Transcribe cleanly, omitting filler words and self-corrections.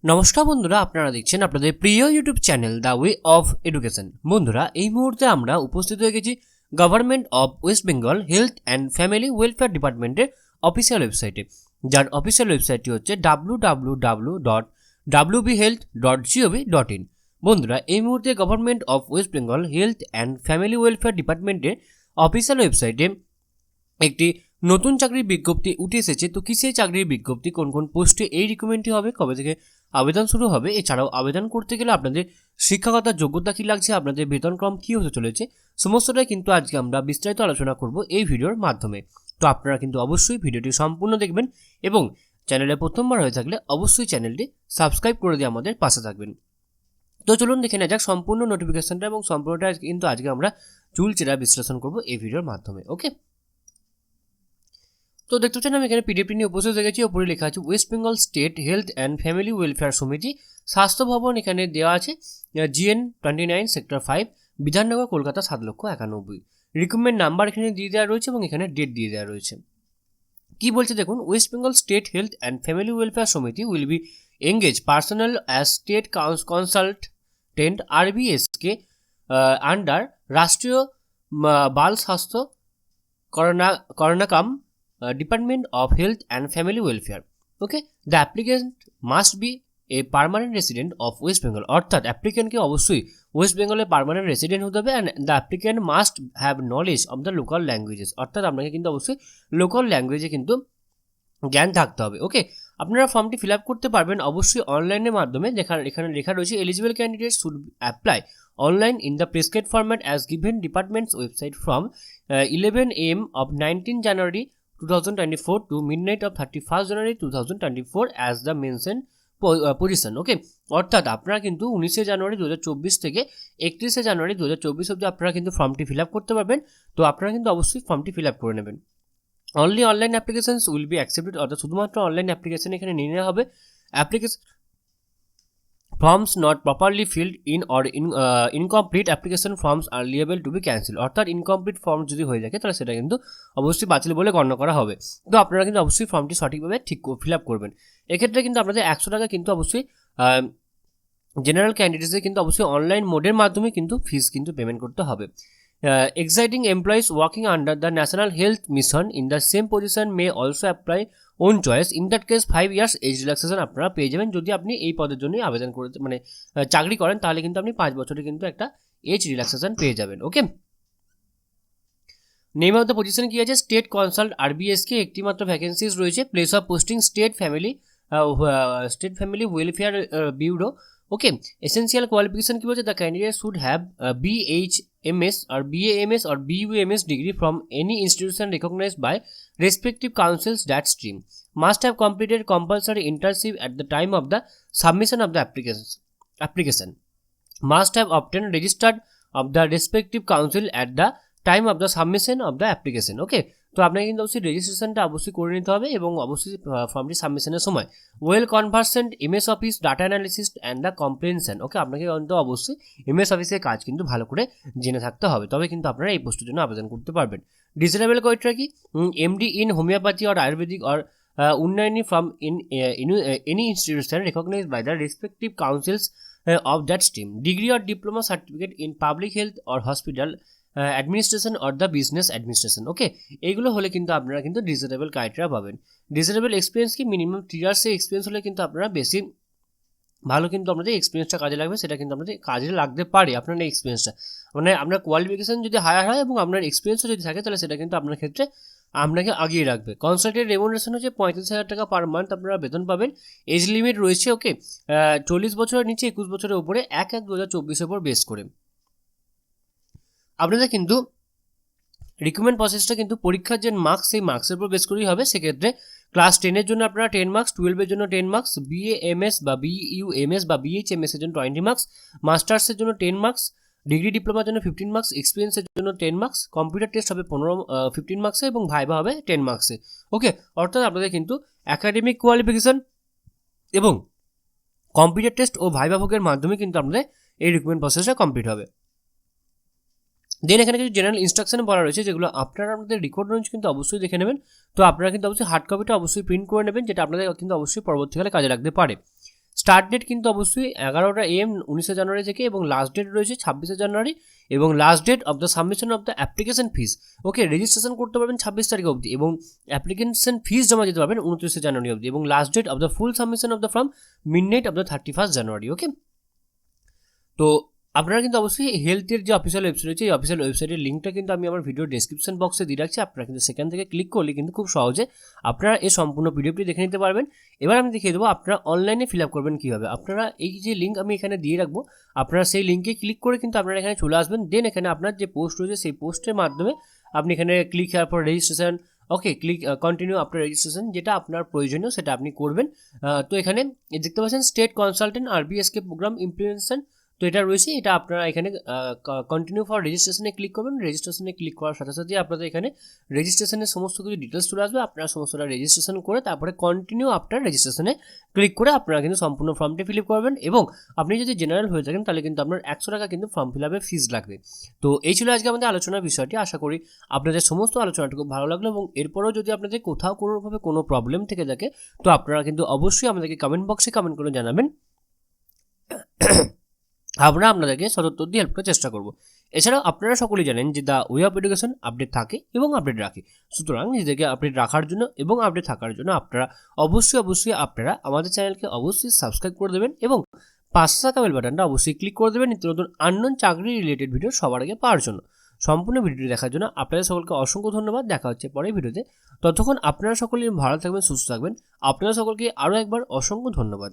নমস্কার বন্ধুরা, আপনারা দেখছেন আপনাদের প্রিয় YouTube channel the way of education. বন্ধুরা, এই মুহূর্তে আমরা উপস্থিত হয়ে গেছি government of West Bengal health and family welfare ডিপার্টমেন্টের অফিসিয়াল ওয়েবসাইটে, যার অফিসিয়াল ওয়েবসাইটটি হচ্ছে www.wbhealth.gov.in। বন্ধুরা, এই মুহূর্তে government of West Bengal health and family welfare ডিপার্টমেন্টের অফিসিয়াল ওয়েবসাইটে একটি নতুন চাকরির বিজ্ঞপ্তি উঠে এসেছে। তো কি সেই চাকরির বিজ্ঞপ্তি, কোন কোন পোস্টে এই রিক্রুটমেন্টটি হবে, কবে থেকে আবেদন শুরু হবে, এছাড়াও আবেদন করতে গেলে আপনাদের শিক্ষাগত যোগ্যতা কী লাগছে, আপনাদের বেতনক্রম কী হতে চলেছে, সমস্তটাই কিন্তু আজকে আমরা বিস্তারিত আলোচনা করব এই ভিডিওর মাধ্যমে। তো আপনারা কিন্তু অবশ্যই ভিডিওটি সম্পূর্ণ দেখবেন এবং চ্যানেলে প্রথমবার হয়ে থাকলে অবশ্যই চ্যানেলটি সাবস্ক্রাইব করে দিয়ে আমাদের পাশে থাকবেন। তো চলুন দেখে নেওয়া যাক সম্পূর্ণ নোটিফিকেশনটা এবং সম্পূর্ণটা কিন্তু আজকে আমরা চুলচেরা বিশ্লেষণ করব এই ভিডিওর মাধ্যমে। ওকে, তো দেখতে পাচ্ছেন আমি এখানে পিডিএফটি নিয়ে উপস্থিত হয়ে গেছি। ওপরে লেখা আছে West Bengal state health and family welfare সমিতি স্বাস্থ্য ভবন, এখানে দেওয়া আছে GN 29 sector 5 Bidhannagar, Kolkata 7,91,000। Recruitment number এখানে দিয়ে দেওয়া রয়েছে এবং এখানে ডেট দিয়ে দেওয়া রয়েছে। কি বলছে দেখুন, West Bengal state health and family welfare সমিতি will be engage personal as state consultant RBSK under Rashtriya Bal স্বাস্থ্য করণাকাম Department of Health and Family Welfare. Okay, the applicant must be a permanent resident of West Bengal. অর্থাৎ অ্যাপ্লিকেন্টকে অবশ্যই West বেঙ্গলের permanent resident হতে হবে and the applicant must have knowledge of the local languages. অর্থাৎ আপনাকে কিন্তু অবশ্যই লোকাল ল্যাঙ্গুয়েজে কিন্তু জ্ঞান থাকতে হবে। ওকে, আপনারা ফর্মটি ফিল আপ করতে পারবেন অবশ্যই অনলাইনের মাধ্যমে। এখানে লেখা রয়েছে eligible candidate should apply online in the prescribed format as given departments website from 11 AM of 19 January 2024 to midnight of 31st January 2024 as the mentioned position. ওকে, অর্থাৎ আপনারা কিন্তু 19 জানুয়ারি 2024 থেকে 31 জানুয়ারি 2024 অবধি আপনারা কিন্তু ফর্মটি ফিল আপ করতে পারবেন। তো আপনারা কিন্তু অবশ্যই ফর্মটি ফিল আপ করে নেবেন। Only online applications will be accepted, অর্থাৎ শুধুমাত্র অনলাইন অ্যাপ্লিকেশন এখানে নিয়ে নেওয়া হবে। Application forms not properly filled in or incomplete application forms are liable to be cancelled। অর্থাৎ ইনকমপ্লিট ফর্ম যদি হয়ে থাকে তাহলে সেটা কিন্তু অবশ্যই বাতিল বলে গণ্য করা হবে। তো আপনারা কিন্তু অবশ্যই ফর্মটি সঠিকভাবে ফিল আপ করবেন। এক্ষেত্রে কিন্তু আপনাদের 100 টাকা কিন্তু অবশ্যই জেনারেল ক্যান্ডিডেটসদের কিন্তু অবশ্যই অনলাইন মোডের মাধ্যমে কিন্তু ফিস কিন্তু পেমেন্ট করতে হবে। Existing employees working under the national health mission in the same position may also apply own choice. In that case 5 years age relaxation আপনারা পেয়ে যাবেন। যদি আপনি এই পদের জন্যই আবেদন করতে চাকরি করেন তাহলে কিন্তু আপনি 5 বছরে কিন্তু একটা এজ রিল্যাক্সেশন পেয়ে যাবেন। ওকে, নেম অফ দ্য পজিশন কি আছে, স্টেট কনসাল্ট RBSK, একটি মাত্র ভ্যাকেন্সিজ রয়েছে। Place of posting state family welfare bureau. Okay, essential qualification কি বলছে, the candidate should have BHMS or BAMS or BUMS degree from any institution recognized by respective councils that stream, must have completed compulsory internship at the time of the submission of the application, must have obtained registered of the respective council at the time of the submission of the application. ওকে, তো আপনাকে কিন্তু অবশ্যই রেজিস্ট্রেশনটা অবশ্যই করে নিতে হবে এবং অবশ্যই ফর্মটি সাবমিশনের সময় well conversant MS office data analysis and the comprehension. Okay, আপনাকে কিন্তু অবশ্যই MS অফিসের কাজ কিন্তু ভালো করে জেনে থাকতে হবে, তবে কিন্তু আপনারা এই পোস্টের জন্য আবেদন করতে পারবেন। ডিজারেবল ক্রাইটেরিয়া কি, MD in homeopathy or Ayurvedic or উন্নয়নী from any institution recognized by the respective councils of that stream, degree or diploma certificate in public health or hospital administration or the business administration. Okay, এইগুলো হলে কিন্তু আপনারা কিন্তু desirable criteria পাবেন। Desirable experience কি, minimum 3 years experience হলে কিন্তু আপনারা বেশি ভালো কিন্তু আপনাদের এক্সপিরিয়েন্সটা কাজে লাগবে, সেটা কিন্তু আপনাদের কাজে লাগতে পারে। আপনার এই এক্সপিরিয়েন্সটা আপনার কোয়ালিফিকেশন যদি হায়ার হয় এবং আপনার এক্সপিরিয়েন্সও যদি থাকে তাহলে সেটা কিন্তু আপনার ক্ষেত্রে আপনাকে আগিয়ে রাখবে। কনসালটেন্ট রেমুনারেশন হচ্ছে 35,000 টাকা পার মান্থ আপনারা বেতন পাবেন। এজ লিমিট রয়েছে ওকে 40 বছরের নিচে 21 বছরের উপরে 1/1/2024 উপর বেস করে। আপনাদের কিন্তু রিক্রুটমেন্ট প্রসেসটা কিন্তু পরীক্ষার যে মার্কস সেই মার্কসের উপর বেস করেই হবে। সেক্ষেত্রে ক্লাস 10 জন্য আপনারা 10 মার্কস, 12 জন্য 10 মার্কস, BAMS বা BUMS বা BHMS এর জন্য 20 মার্কস, মাস্টার্সের জন্য 10 মার্কস, ডিগ্রি ডিপ্লোমার জন্য 15 মার্কস, এক্সপিরিয়েন্সের জন্য 10 মার্কস, কম্পিউটার টেস্ট হবে 15 মার্কসে এবং ভাইভা হবে 10 মার্কসে। ওকে, অর্থাৎ আপনাদের কিন্তু একাডেমিক কোয়ালিফিকেশন এবং কম্পিউটার টেস্ট ও ভাইভা ভোগের মাধ্যমে কিন্তু আপনাদের এই রিক্রুটমেন্ট প্রসেসটা কমপ্লিট হবে। দেন এখানে কিছু জেনারেল ইনস্ট্রাকশন বলা রয়েছে যেগুলো আপনারা আপনাদের রেকর্ড রয়েছে কিন্তু অবশ্যই দেখে নেবেন। তো আপনারা কিন্তু অবশ্যই হার্ড কপিটা অবশ্যই প্রিন্ট করে নেবেন, যেটা আপনাদের কিন্তু অবশ্যই পরবর্তীকালে কাজে লাগতে পারে। স্টার্ট ডেট কিন্তু অবশ্যই 11টা AM 19 জানুয়ারি থেকে, এবং লাস্ট ডেট রয়েছে 26 জানুয়ারি, এবং last date of the submission of the application fees, okay, registration করতে পারবেন 26 তারিখ অবধি, এবং অ্যাপ্লিকেশন ফিস জমা দিতে পারবেন 29 জানুয়ারি অবধি, এবং last date of the full submission of the form midnight of the 31 জানুয়ারি, ওকে। তো আপনারা কিন্তু অবশ্যই হেলথের যে অফিসিয়াল ওয়েবসাইট রয়েছে, এই অফিসিয়াল ওয়েবসাইটের লিঙ্কটা কিন্তু আমি আমার ভিডিও ডেসক্রিপশন বক্সে দিয়ে রাখছি, আপনারা কিন্তু সেখান থেকে ক্লিক করলে কিন্তু খুব সহজে আপনারা এই সম্পূর্ণ পিডিএফটি দেখে নিতে পারবেন। এবার আমি দেখিয়ে দেবো আপনারা অনলাইনে ফিল আপ করবেন কীভাবে। আপনারা এই যে লিঙ্ক আমি এখানে দিয়ে রাখবো, আপনারা সেই লিঙ্কে ক্লিক করে কিন্তু আপনারা এখানে চলে আসবেন। দেন এখানে আপনার যে পোস্ট রয়েছে সেই পোস্টের মাধ্যমে আপনি এখানে ক্লিক করার পর রেজিস্ট্রেশন, ওকে, ক্লিক কন্টিনিউ আপনার রেজিস্ট্রেশন, যেটা আপনার প্রয়োজনীয় সেটা আপনি করবেন। তো এখানে দেখতে পাচ্ছেন state consultant 𝐼𝐵SK programme implementation, তো এটা রয়েছে, এটা আপনারা এখানে কন্টিনিউ ফর রেজিস্ট্রেশনে ক্লিক করবেন। রেজিস্ট্রেশনে ক্লিক করার সাথে সাথে আপনাদের এখানে রেজিস্ট্রেশনের সমস্ত কিছু ডিটেলস চলে আসবে, আপনারা সমস্তটা রেজিস্ট্রেশন করে তারপরে কন্টিনিউ আফটার রেজিস্ট্রেশনে ক্লিক করে আপনারা কিন্তু সম্পূর্ণ ফর্মটি ফিল আপ করবেন। এবং আপনি যদি জেনারেল হয়ে থাকেন তাহলে কিন্তু আপনার 100 টাকা কিন্তু ফর্ম ফিল আপের ফিস লাগবে। তো এই ছিল আজকে আমাদের আলোচনার বিষয়টি। আশা করি আপনাদের সমস্ত আলোচনাটা খুব ভালো লাগলো, এবং এরপরেও যদি আপনাদের কোথাও কোনোভাবে কোনো প্রবলেম থেকে থাকে তো আপনারা কিন্তু অবশ্যই আমাদেরকে কমেন্ট বক্সে কমেন্ট করে জানাবেন, আমরা আপনাদেরকে সদুত্তর দিয়ে হেল্প করার চেষ্টা করব। এছাড়াও আপনারা সকলেই জানেন যে the way of education update থাকে এবং আপডেট রাখে, সুতরাং নিজেদেরকে আপডেট রাখার জন্য এবং আপডেট থাকার জন্য আপনারা অবশ্যই আপনারা আমাদের চ্যানেলকে অবশ্যই সাবস্ক্রাইব করে দেবেন, এবং পাশে থাকা বেল বাটনটা অবশ্যই ক্লিক করে দেবেন নিত্য নতুন আননোন চাকরি রিলেটেড ভিডিও সবার আগে পাওয়ার জন্য। সম্পূর্ণ ভিডিওটি দেখার জন্য আপনাদের সকলকে অসংখ্য ধন্যবাদ। দেখা হচ্ছে পরের ভিডিওতে, ততক্ষণ আপনারা সকলেই ভালো থাকবেন, সুস্থ থাকবেন। আপনারা সকলকে আরও একবার অসংখ্য ধন্যবাদ।